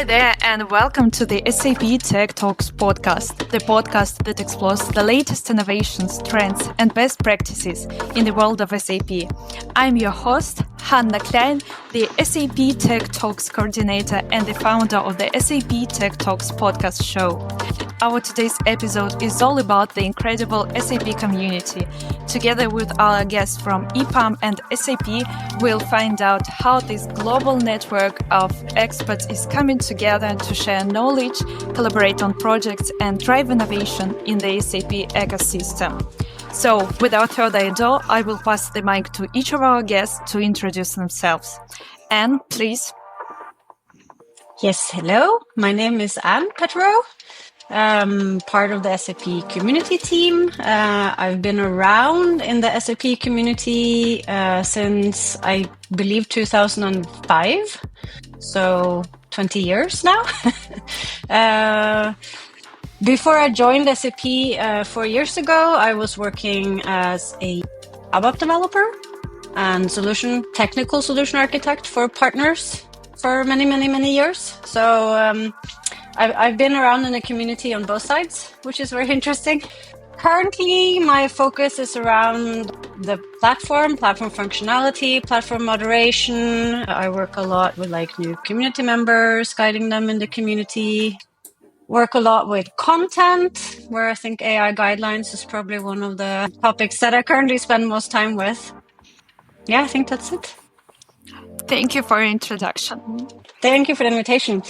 Hi there, and welcome to the SAP Tech Talks podcast, the podcast that explores the latest innovations, trends, and best practices in the world of SAP. I'm your host, Hanna Klein, the SAP Tech Talks coordinator and the founder of the SAP Tech Talks podcast show. Our today's episode is all about the incredible SAP community. Together with our guests from EPAM and SAP, we'll find out how this global network of experts is coming together to share knowledge, collaborate on projects, and drive innovation in the SAP ecosystem. So, without further ado, I will pass the mic to each of our guests to introduce themselves. Anne, please. Yes, hello. My name is Anne Petteroe. Part of the SAP Community team. I've been around in the SAP community since, I believe, 2005. So 20 years now. Before I joined SAP 4 years ago, I was working as a ABAP developer and technical solution architect for partners for many years. So I've been around in the community on both sides, which is very interesting. Currently, my focus is around the platform functionality, platform moderation. I work a lot with new community members, guiding them in the community. Work a lot with content, where I think AI guidelines is probably one of the topics that I currently spend most time with. Yeah, I think that's it. Thank you for your introduction. Thank you for the invitation.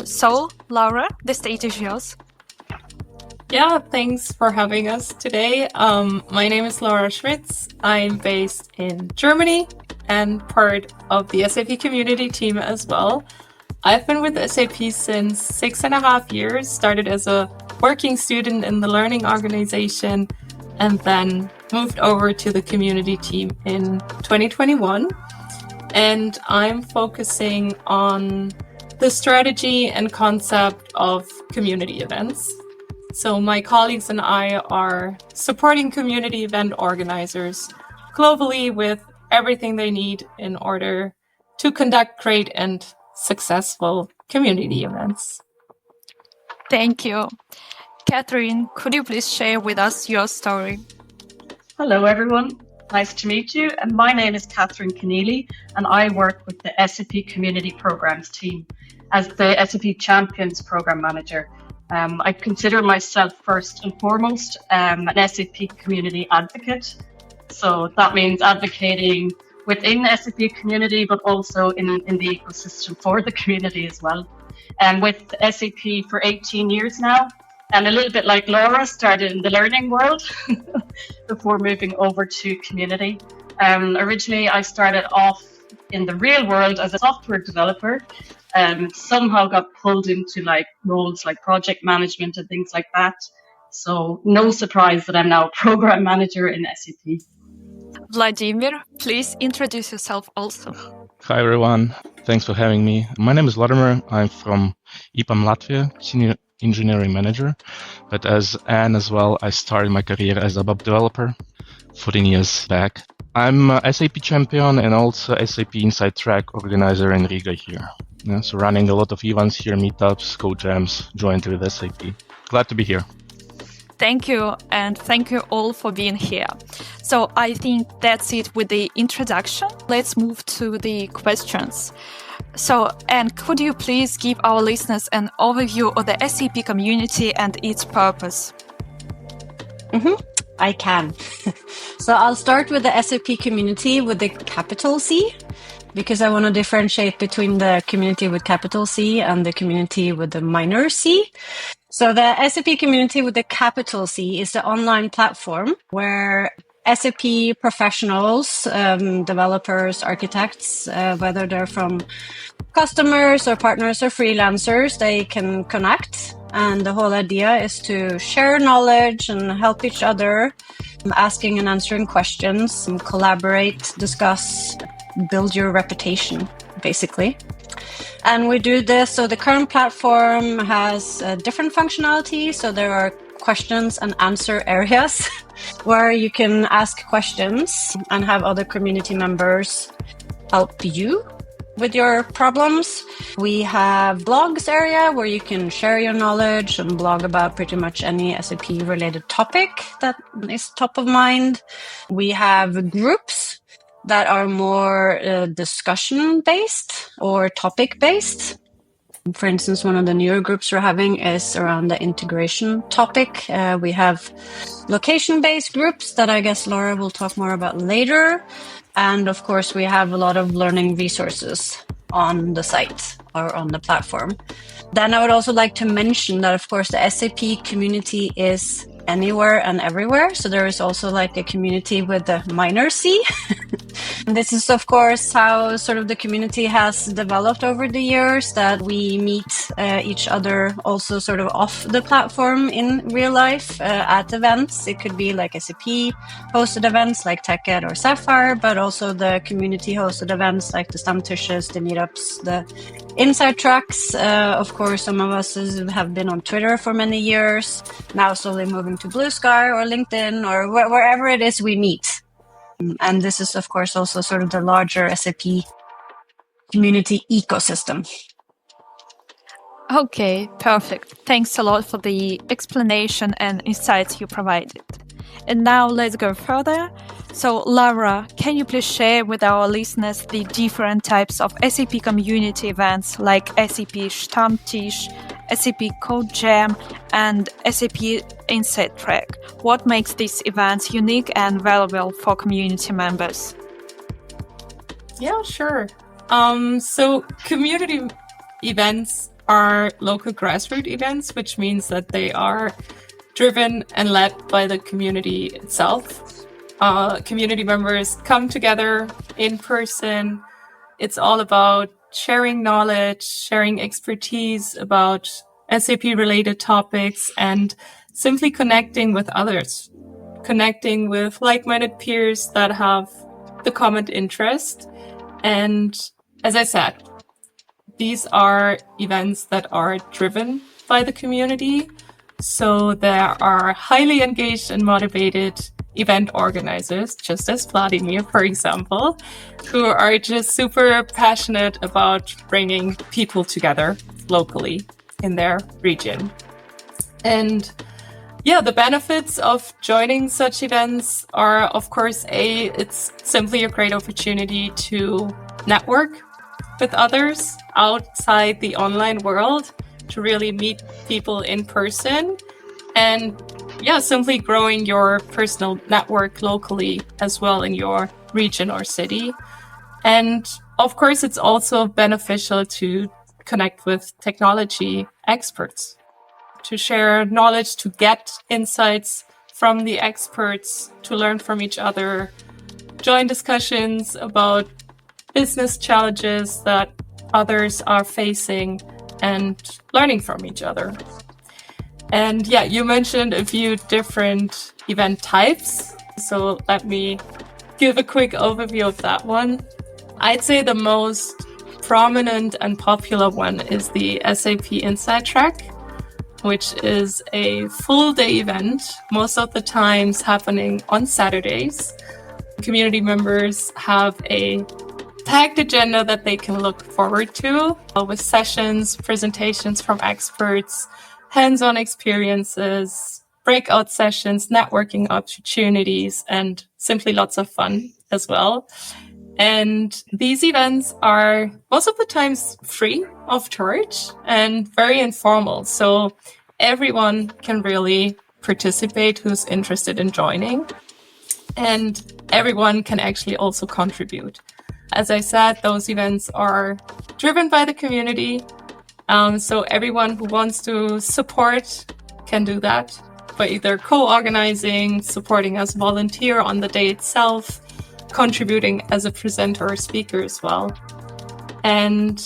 So, Laura, the stage is yours. Yeah, thanks for having us today. My name is Laura Schmitz. I'm based in Germany and part of the SAP Community team as well. I've been with SAP since 6.5 years, started as a working student in the learning organization, and then moved over to the community team in 2021. And I'm focusing on the strategy and concept of community events. So my colleagues and I are supporting community event organizers globally with everything they need in order to conduct great and successful community events. Thank you. Katherine, could you please share with us your story? Hello, everyone. Nice to meet you. And my name is Katherine Kenneally, and I work with the SAP Community Programs team as the SAP Champions Program Manager. I consider myself first and foremost an SAP Community advocate. So that means advocating within the SAP community, but also in the ecosystem for the community as well. And with SAP for 18 years now, and a little bit like Laura, started in the learning world before moving over to community. Originally, I started off in the real world as a software developer, and somehow got pulled into roles like project management and things like that. So no surprise that I'm now a program manager in SAP. Vladimir, please introduce yourself also. Hi, everyone. Thanks for having me. My name is Vladimir. I'm from EPAM Latvia, Senior Engineering Manager. But as Anne as well, I started my career as a ABAP developer 14 years back. I'm a SAP Champion and also SAP Inside Track organizer in Riga here. So running a lot of events here, meetups, code jams, joined with SAP. Glad to be here. Thank you, and thank you all for being here. So I think that's it with the introduction. Let's move to the questions. So, Anne, could you please give our listeners an overview of the SAP community and its purpose? I can. So I'll start with the SAP community with the capital C, because I want to differentiate between the community with capital C and the community with the minor c. So the SAP community with the capital C is the online platform where SAP professionals, developers, architects, whether they're from customers or partners or freelancers, they can connect. And the whole idea is to share knowledge and help each other, asking and answering questions, and collaborate, discuss, build your reputation, basically. And we do this, so the current platform has different functionality. So there are questions and answer areas where you can ask questions and have other community members help you with your problems. We have blogs area where you can share your knowledge and blog about pretty much any SAP related topic that is top of mind. We have groups that are more discussion based or topic based. For instance, one of the newer groups we're having is around the integration topic. We have location-based groups that I guess Laura will talk more about later. And of course, we have a lot of learning resources on the site or on the platform. Then I would also like to mention that, of course, the SAP community is anywhere and everywhere. So there is also like a community with the minor C. This is, of course, how sort of the community has developed over the years, that we meet each other also sort of off the platform in real life at events. It could be like SAP hosted events like TechEd or Sapphire, but also the community hosted events like the Stammtisches, the meetups, the Inside Tracks. Of course, some of us have been on Twitter for many years, now slowly moving to Blue Sky or LinkedIn or wherever it is we meet. And this is, of course, also sort of the larger SAP community ecosystem. Okay, perfect. Thanks a lot for the explanation and insights you provided. And now let's go further. So, Laura, can you please share with our listeners the different types of SAP community events like SAP Stammtisch, SAP Code Jam, and SAP Inside Track? What makes these events unique and valuable for community members? Yeah, sure. So community events are local grassroots events, which means that they are driven and led by the community itself. Community members come together in person. It's all about sharing knowledge, sharing expertise about SAP-related topics, and simply connecting with others, connecting with like-minded peers that have the common interest. And as I said, these are events that are driven by the community. So there are highly engaged and motivated event organizers, just as Vladimir, for example, who are just super passionate about bringing people together locally in their region. And yeah, the benefits of joining such events are, of course, it's simply a great opportunity to network with others outside the online world, to really meet people in person, and yeah, simply growing your personal network locally as well in your region or city. And of course, it's also beneficial to connect with technology experts, to share knowledge, to get insights from the experts, to learn from each other, join discussions about business challenges that others are facing, and learning from each other. And yeah, you mentioned a few different event types. So let me give a quick overview of that one. I'd say the most prominent and popular one is the SAP Inside Track, which is a full day event, most of the times happening on Saturdays. Community members have a packed agenda that they can look forward to, with sessions, presentations from experts, hands-on experiences, breakout sessions, networking opportunities, and simply lots of fun as well. And these events are most of the times free of charge and very informal. So everyone can really participate who's interested in joining. And everyone can actually also contribute. As I said, those events are driven by the community. So everyone who wants to support can do that by either co-organizing, supporting as volunteer on the day itself, contributing as a presenter or speaker as well. And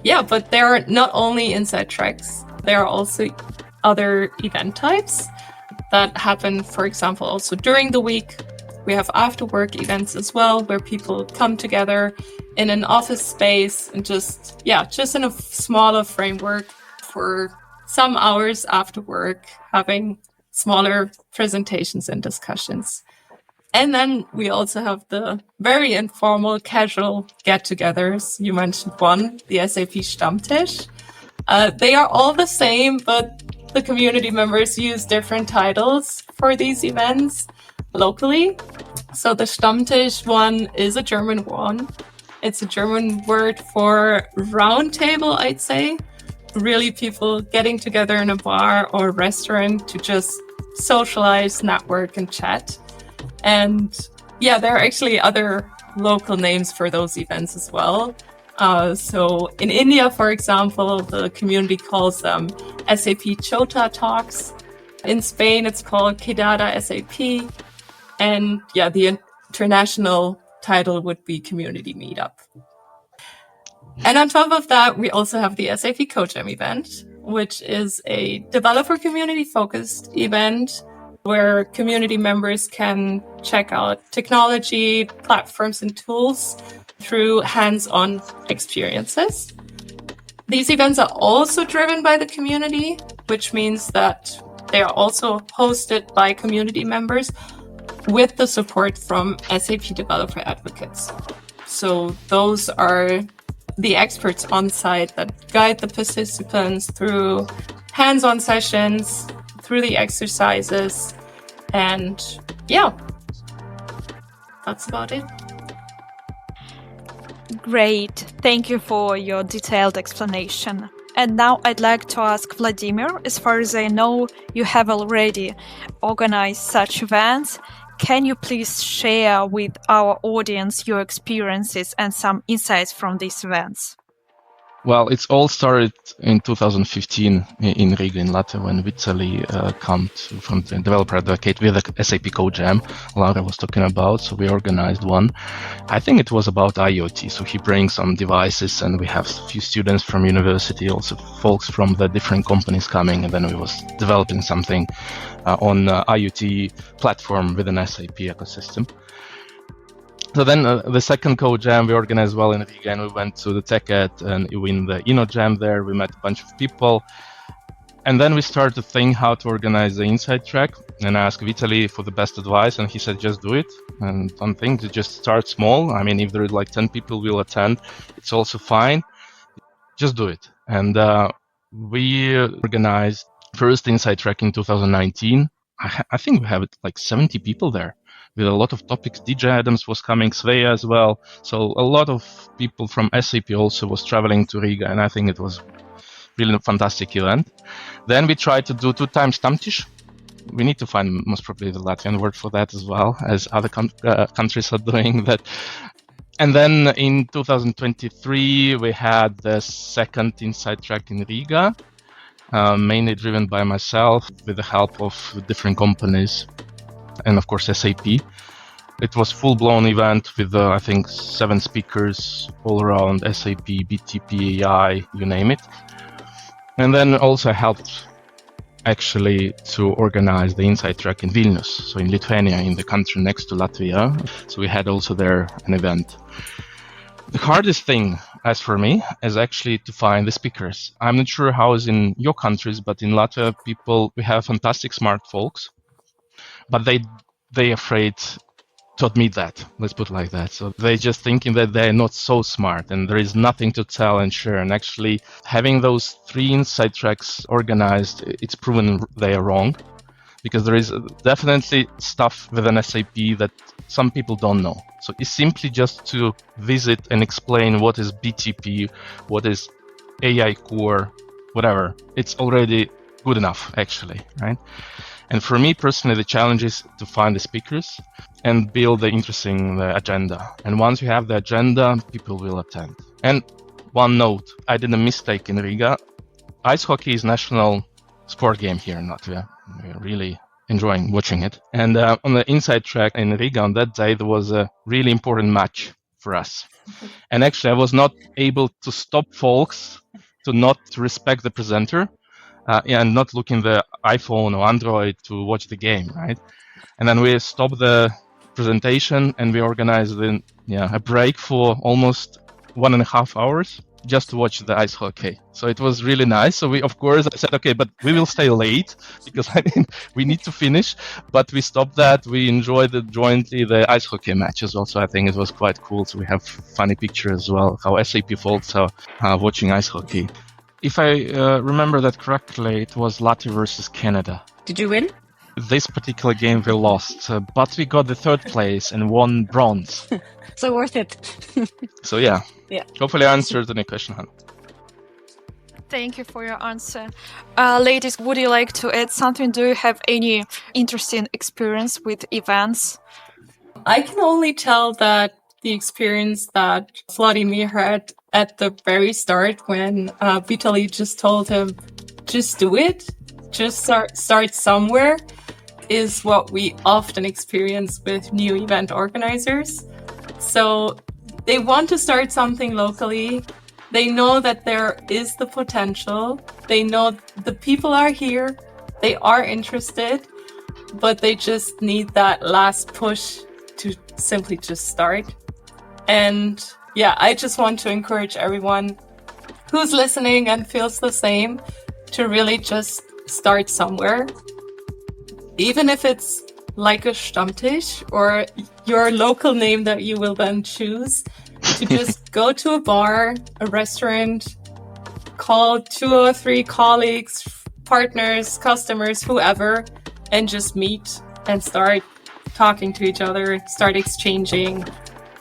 yeah, but there are not only inside tracks, there are also other event types that happen, for example, also during the week. We have after work events as well, where people come together in an office space and just in a smaller framework for some hours after work, having smaller presentations and discussions. And then we also have the very informal, casual get-togethers. You mentioned one, the SAP Stammtisch. They are all the same, but the community members use different titles for these events locally. So the Stammtisch one is a German one. It's a German word for round table, I'd say. Really people getting together in a bar or restaurant to just socialize, network, and chat. And yeah, there are actually other local names for those events as well. So in India, for example, the community calls them SAP Chota Talks. In Spain, it's called Quedada SAP. And yeah, the international title would be Community Meetup. And on top of that, we also have the SAP CoJam event, which is a developer community focused event where community members can check out technology, platforms, and tools through hands-on experiences. These events are also driven by the community, which means that they are also hosted by community members with the support from SAP developer advocates. So those are the experts on site that guide the participants through hands-on sessions, through the exercises, and yeah, that's about it. Great. Thank you for your detailed explanation. And now I'd like to ask Vladimir, as far as I know, you have already organized such events. Can you please share with our audience your experiences and some insights from these events? Well, it's all started in 2015 in Riga, in Latvia, when Vitaly came from the developer advocate with the SAP CoJam Laura was talking about. So we organized one. I think it was about IoT. So he brings some devices, and we have a few students from university, also folks from the different companies coming, and then we was developing something on IoT platform with an SAP ecosystem. So then the second CoJam we organized well in Riga, and we went to the TechEd and we in the InnoJam there. We met a bunch of people. And then we started to think how to organize the inside track, and I asked Vitaly for the best advice, and he said, just do it. And don't think to just start small. I mean, if there is like 10 people will attend, it's also fine. Just do it. And we organized first inside track in 2019. I think we have like 70 people there, with a lot of topics. DJ Adams was coming, Svea as well. So a lot of people from SAP also was traveling to Riga, and I think it was really a fantastic event. Then we tried to do 2 times Stammtisch. We need to find most probably the Latvian word for that as well, as other countries are doing that. And then in 2023, we had the second inside track in Riga, mainly driven by myself with the help of different companies and of course SAP. It was full-blown event with I think 7 speakers all around SAP, BTP, AI, you name it. And then also helped actually to organize the inside track in Vilnius, so in Lithuania, in the country next to Latvia. So we had also there an event. The hardest thing, as for me, is actually to find the speakers. I'm not sure how it's in your countries, but in Latvia, we have fantastic smart folks, but they afraid to admit that. Let's put it like that. So they're just thinking that they're not so smart and there is nothing to tell and share. And actually, having those 3 inside tracks organized, it's proven they are wrong, because there is definitely stuff within SAP that some people don't know. So it's simply just to visit and explain what is BTP, what is AI core, whatever. It's already good enough, actually, right? And for me personally, the challenge is to find the speakers and build the interesting agenda. And once you have the agenda, people will attend. And one note, I did a mistake in Riga. Ice hockey is national sport game here in Latvia. We're really enjoying watching it. And on the inside track in Riga on that day, there was a really important match for us. And actually, I was not able to stop folks to not respect the presenter and not look in the iPhone or Android to watch the game, right? And then we stopped the presentation and we organized a break for almost 1.5 hours just to watch the ice hockey. So it was really nice. So I said, okay, but we will stay late because we need to finish. But we stopped that. We enjoyed jointly the ice hockey match as well. So I think it was quite cool. So we have funny picture as well, how SAP folks are watching ice hockey. If I remember that correctly, it was Latvia versus Canada. Did you win? This particular game we lost, but we got the third place and won bronze. So worth it. So yeah. Hopefully I answered the question, Hannah. Thank you for your answer. Ladies, would you like to add something? Do you have any interesting experience with events? I can only tell that the experience that Vladimir had at the very start when Vitaly just told him, just do it, just start somewhere, is what we often experience with new event organizers. So they want to start something locally. They know that there is the potential. They know the people are here. They are interested, but they just need that last push to simply just start. And yeah, I just want to encourage everyone who's listening and feels the same to really just start somewhere. Even if it's like a Stammtisch or your local name that you will then choose, to just go to a bar, a restaurant, call 2 or 3 colleagues, partners, customers, whoever, and just meet and start talking to each other, start exchanging,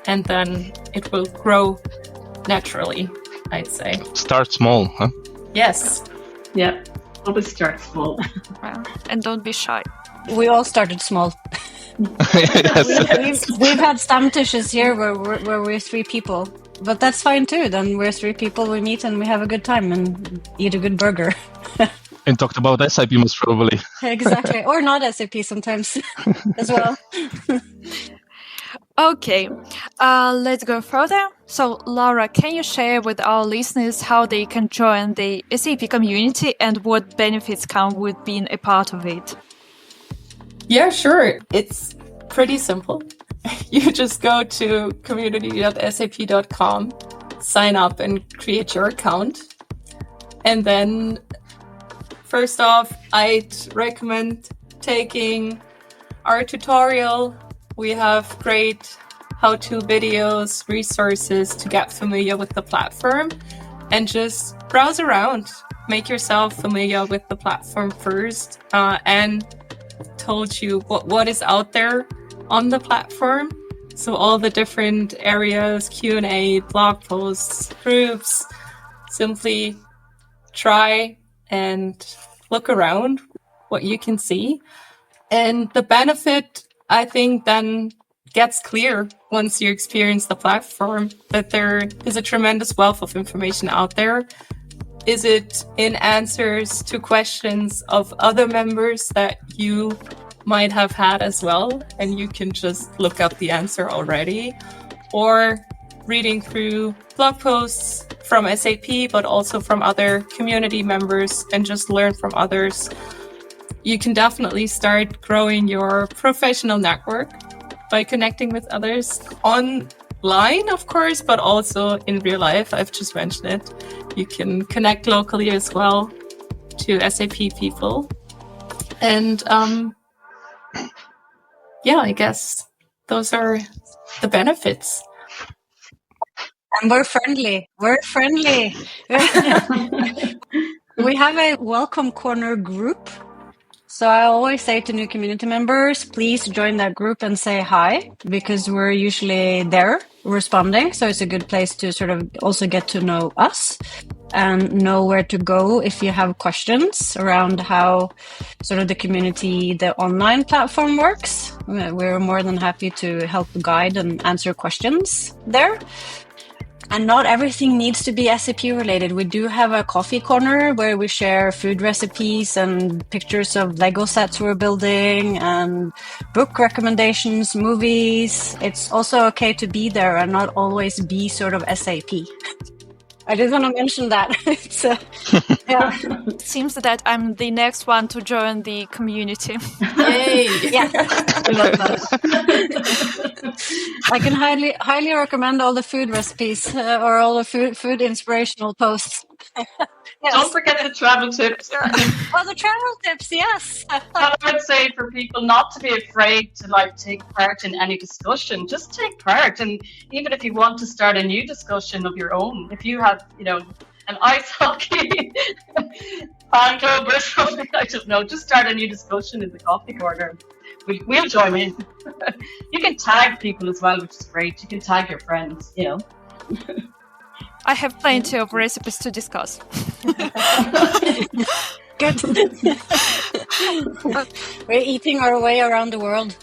and then it will grow naturally, I'd say. Start small, huh? Yes. Yeah, always start small. And don't be shy. We all started small. Yes. We've had Stammtisches here where we're 3 people. But that's fine too. Then we're 3 people, we meet and we have a good time and eat a good burger. And talked about SAP most probably. Exactly. Or not SAP sometimes as well. Okay, let's go further. So, Laura, can you share with our listeners how they can join the SAP community and what benefits come with being a part of it? Yeah, sure. It's pretty simple. You just go to community.sap.com, sign up and create your account. And then, first off, I'd recommend taking our tutorial. We have great how-to videos, resources to get familiar with the platform and just browse around. Make yourself familiar with the platform first. And told you what is out there on the platform. So all the different areas, Q&A, blog posts, groups, simply try and look around what you can see. And the benefit, I think, then gets clear once you experience the platform, that there is a tremendous wealth of information out there. Is it in answers to questions of other members that you might have had as well, and you can just look up the answer already? Or reading through blog posts from SAP, but also from other community members and just learn from others. You can definitely start growing your professional network by connecting with others online, of course, but also in real life. I've just mentioned it. You can connect locally as well to SAP people. And yeah, I guess those are the benefits. And we're friendly. We have a welcome corner group. So I always say to new community members, please join that group and say hi, because we're usually there responding. So it's a good place to sort of also get to know us and know where to go if you have questions around how sort of the community, the online platform works. We're more than happy to help guide and answer questions there. And not everything needs to be SAP related. We do have a coffee corner where we share food recipes and pictures of Lego sets we're building and book recommendations, movies. It's also okay to be there and not always be sort of SAP. I just want to mention that. It's, yeah. It seems that I'm the next one to join the community. Yay! Yeah. I love that. I can highly recommend all the food recipes or all the food inspirational posts. Yes. Don't forget the travel tips. Oh, the travel tips, yes. I would say for people not to be afraid to take part in any discussion, just take part. And even if you want to start a new discussion of your own, if you have, an ice hockey fan club or something, I don't know, just start a new discussion in the coffee corner. We'll join in. You can tag people as well, which is great. You can tag your friends, I have plenty of recipes to discuss. Good. We're eating our way around the world.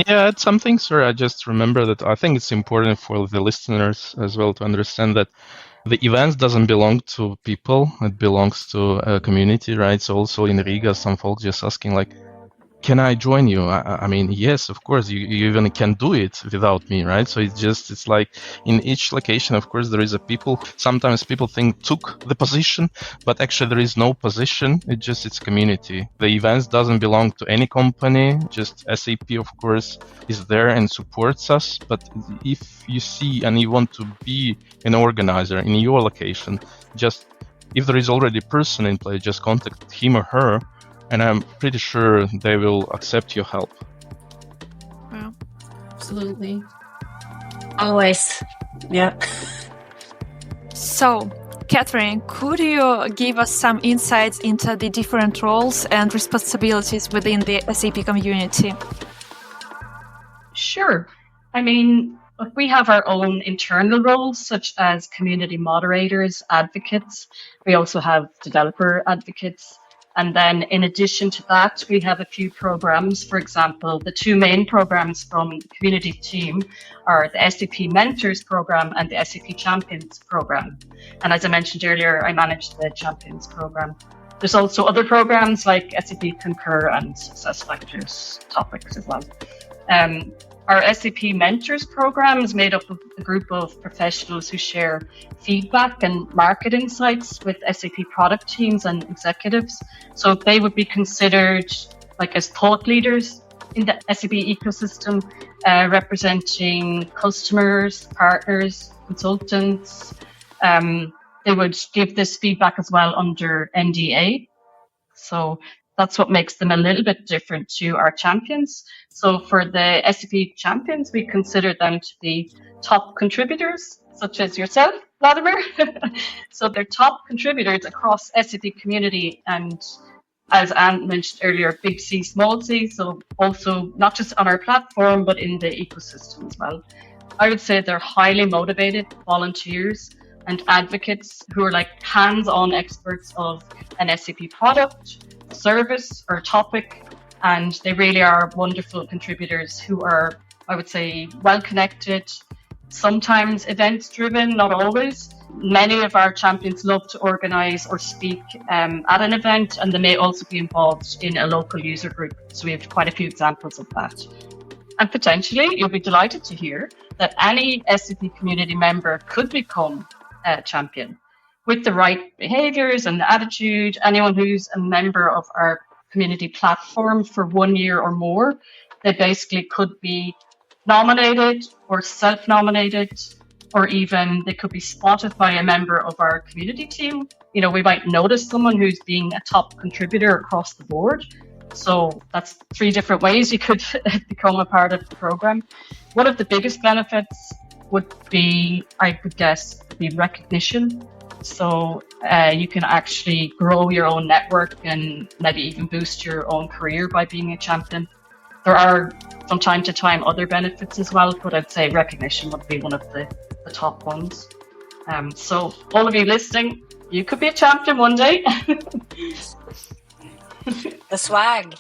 Yeah, it's something, sir. I just remember that I think it's important for the listeners as well to understand that the events doesn't belong to people. It belongs to a community, right? So also in Riga, some folks just asking can I join you? I mean, yes, of course, you even can do it without me, right? So it's like in each location, of course, there is a people. Sometimes people took the position, but actually there is no position. It's community. The events doesn't belong to any company. Just SAP, of course, is there and supports us. But if you see and you want to be an organizer in your location, just if there is already a person in place, just contact him or her. And I'm pretty sure they will accept your help. Wow. Absolutely. Always. Yeah. So, Katherine, could you give us some insights into the different roles and responsibilities within the SAP community? Sure. I mean, we have our own internal roles, such as community moderators, advocates. We also have developer advocates. And then in addition to that, we have a few programs. For example, the two main programs from the community team are the SAP Mentors program and the SAP Champions program. And as I mentioned earlier, I manage the Champions program. There's also other programs like SAP Concur and SuccessFactors topics as well. Our SAP Mentors program is made up of a group of professionals who share feedback and market insights with SAP product teams and executives. So they would be considered as thought leaders in the SAP ecosystem, representing customers, partners, consultants. They would give this feedback as well under NDA. So that's what makes them a little bit different to our champions. So for the SAP champions, we consider them to be top contributors, such as yourself, Vladimir. So they're top contributors across SAP community, and as Anne mentioned earlier, big C, small c, so also not just on our platform, but in the ecosystem as well. I would say they're highly motivated volunteers and advocates who are hands-on experts of an SAP product, service or topic, and they really are wonderful contributors who are, I would say, well connected, sometimes events driven, not always. Many of our champions love to organize or speak at an event, and they may also be involved in a local user group. So we have quite a few examples of that. And potentially you'll be delighted to hear that any SAP community member could become a champion. With the right behaviors and attitude, anyone who's a member of our community platform for 1 year or more, they basically could be nominated or self-nominated, or even they could be spotted by a member of our community team. We might notice someone who's being a top contributor across the board. So that's 3 different ways you could become a part of the program. One of the biggest benefits would be, I would guess, recognition. So you can actually grow your own network and maybe even boost your own career by being a champion. There are from time to time other benefits as well, but I'd say recognition would be one of the top ones. So all of you listening, you could be a champion one day. The swag.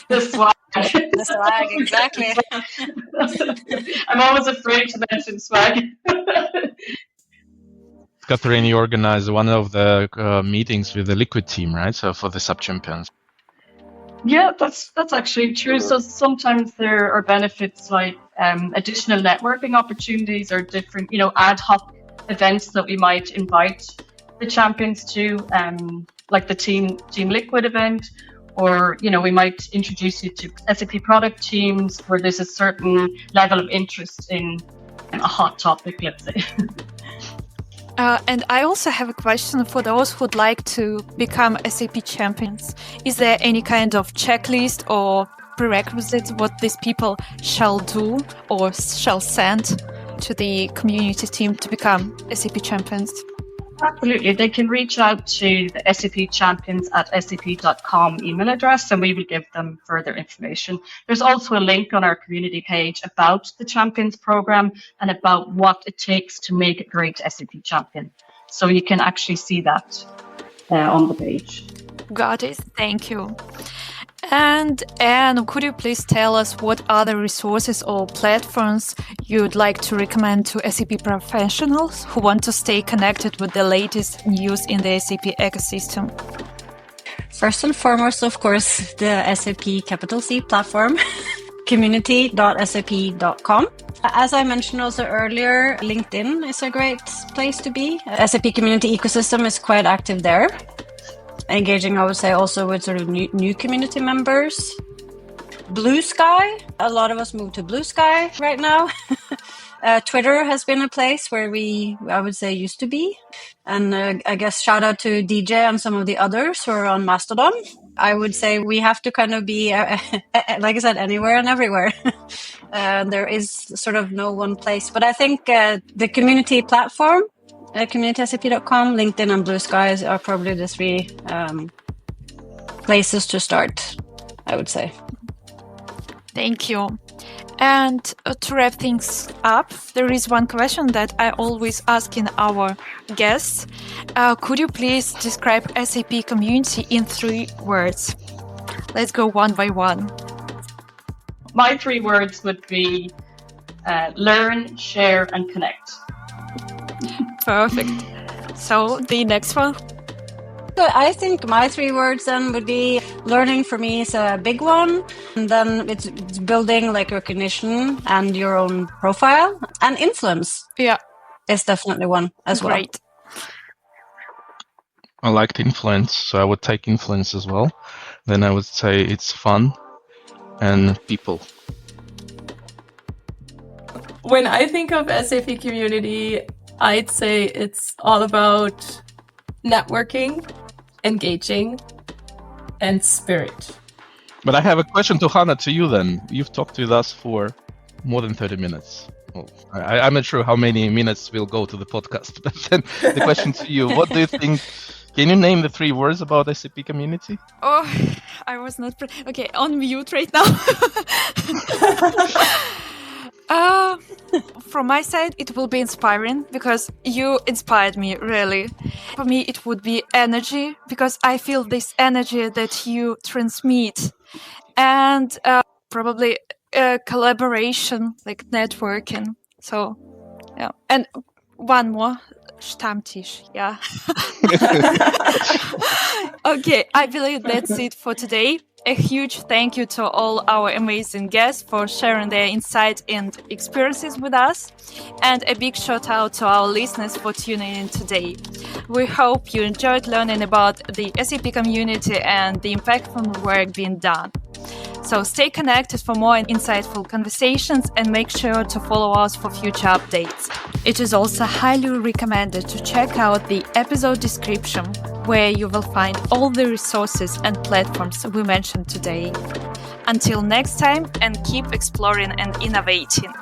The swag. The swag, exactly. I'm always afraid to mention swag. Katherine, you organized one of the meetings with the Liquid team, right? So for the SAP Champions. Yeah, that's actually true. So sometimes there are benefits like additional networking opportunities or different, ad hoc events that we might invite the champions to, like the Team Liquid event, or we might introduce you to SAP product teams where there's a certain level of interest in a hot topic, let's say. And I also have a question for those who would like to become SAP champions. Is there any kind of checklist or prerequisites what these people shall do or shall send to the community team to become SAP champions? Absolutely. They can reach out to the SAP Champions at sap.com email address, and we will give them further information. There's also a link on our community page about the Champions program and about what it takes to make a great SAP champion. So you can actually see that on the page. Got it. Thank you. And Anne, could you please tell us what other resources or platforms you'd like to recommend to SAP professionals who want to stay connected with the latest news in the SAP ecosystem? First and foremost, of course, the SAP capital C platform, community.sap.com. As I mentioned also earlier, LinkedIn is a great place to be. SAP community ecosystem is quite active there. Engaging, I would say, also with sort of new community members. Blue Sky, a lot of us moved to Blue Sky right now. Twitter has been a place where I would say, used to be. And I guess shout out to DJ and some of the others who are on Mastodon. I would say we have to kind of be, like I said, anywhere and everywhere. There is sort of no one place. But I think the community platform, communitysap.com, LinkedIn, and Blue Skies are probably the three places to start, I would say. Thank you. And to wrap things up, there is one question that I always ask in our guests. Could you please describe SAP Community in 3 words? Let's go one by one. My 3 words would be learn, share, and connect. Perfect. So the next one? So I think my 3 words then would be learning for me is a big one. And then it's building like recognition and your own profile, and influence. Yeah. Is definitely one as well. Great. I liked influence, so I would take influence as well. Then I would say it's fun and people. When I think of SAP Community, I'd say it's all about networking, engaging, and spirit. But I have a question to Hanna, to you then. You've talked with us for more than 30 minutes. Well, I'm not sure how many minutes will go to the podcast, but then the question to you, what do you think? Can you name the 3 words about SAP Community? Oh, I was not... Okay, on mute right now. From my side, it will be inspiring because you inspired me, really. For me, it would be energy because I feel this energy that you transmit. And probably collaboration, like networking. So, yeah. And one more, Stammtisch, yeah. Okay, I believe that's it for today. A huge thank you to all our amazing guests for sharing their insights and experiences with us. And a big shout out to our listeners for tuning in today. We hope you enjoyed learning about the SAP community and the impactful work being done. So stay connected for more insightful conversations and make sure to follow us for future updates. It is also highly recommended to check out the episode description, where you will find all the resources and platforms we mentioned today. Until next time, and keep exploring and innovating.